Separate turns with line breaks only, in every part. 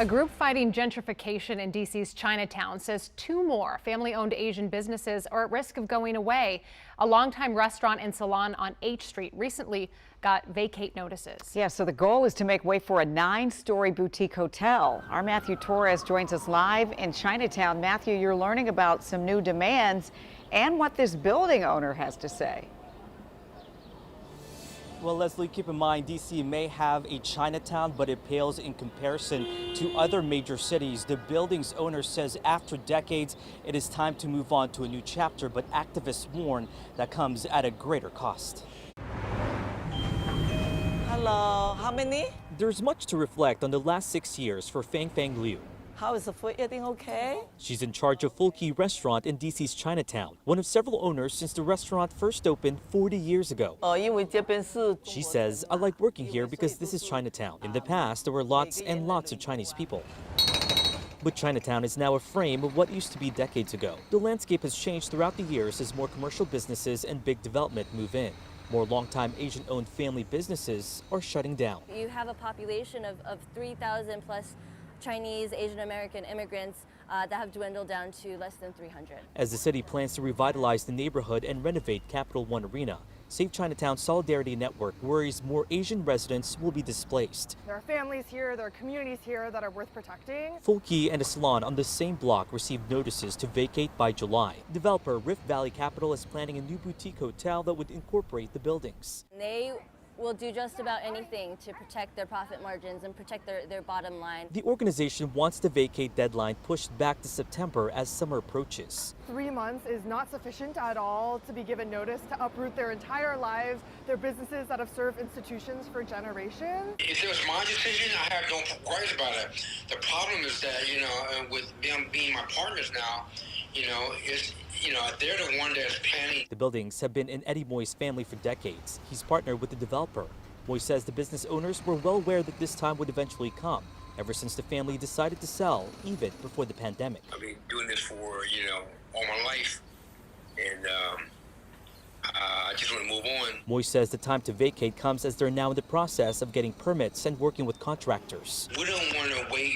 A group fighting gentrification in D.C.'s Chinatown says two more family-owned Asian businesses are at risk of going away. A longtime restaurant and salon on H Street recently got vacate notices.
Yeah, so the goal is to make way for a 9-story boutique hotel. Our Matthew Torres joins us live in Chinatown. Matthew, you're learning about some new demands and what this building owner has to say.
Well, Leslie, keep in mind, D.C. may have a Chinatown, but it pales in comparison to other major cities. The building's owner says after decades, it is time to move on to a new chapter, but activists warn that comes at a greater cost.
Hello, how many?
There's much to reflect on the last 6 years for Fang Liu.
How is the food eating okay?
She's in charge of Fulki Restaurant in D.C.'s Chinatown, one of several owners since the restaurant first opened 40 years ago. She says, I like working here because this is Chinatown. In the past, there were lots and lots of Chinese people. But Chinatown is now a frame of what used to be decades ago. The landscape has changed throughout the years as more commercial businesses and big development move in. More longtime Asian-owned family businesses are shutting down.
You have a population of 3,000 plus Chinese, Asian American immigrants that have dwindled down to less than 300.
As the city plans to revitalize the neighborhood and renovate Capital One Arena, Save Chinatown Solidarity Network worries more Asian residents will be displaced.
There are families here, there are communities here that are worth protecting.
Fulki and a salon on the same block received notices to vacate by July. Developer Rift Valley Capital is planning a new boutique hotel that would incorporate the buildings.
They will do just about anything to protect their profit margins and protect their bottom line.
The organization wants the vacate deadline pushed back to September as summer approaches.
3 months is not sufficient at all to be given notice to uproot their entire lives, their businesses that have served institutions for generations.
If it was my decision, I have no worries about it. The problem is that, with them being my partners now, they're the one that's planning.
The buildings have been in Eddie Moy's family for decades. He's partnered with the developer. Moy says the business owners were well aware that this time would eventually come, ever since the family decided to sell, even before the pandemic.
I've been doing this for, all my life, and I just want to move on.
Moy says the time to vacate comes as they're now in the process of getting permits and working with contractors.
We don't want to wait.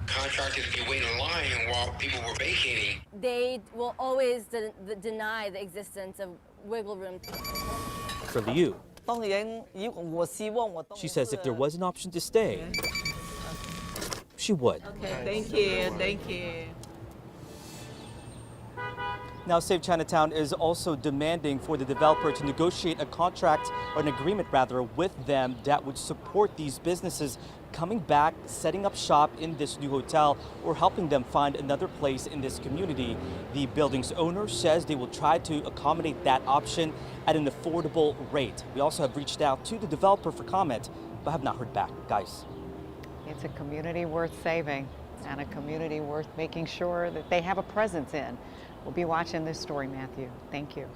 Contractors be waiting in line while people were vacating.
They will always deny the existence of wiggle room.
For Liu, she says if there was an option to stay, she would.
Okay, thank you.
Now, Save Chinatown is also demanding for the developer to negotiate a contract, or an agreement rather, with them that would support these businesses coming back, setting up shop in this new hotel, or helping them find another place in this community. The building's owner says they will try to accommodate that option at an affordable rate. We also have reached out to the developer for comment, but have not heard back. Guys.
It's a community worth saving and a community worth making sure that they have a presence in. We'll be watching this story, Matthew. Thank you.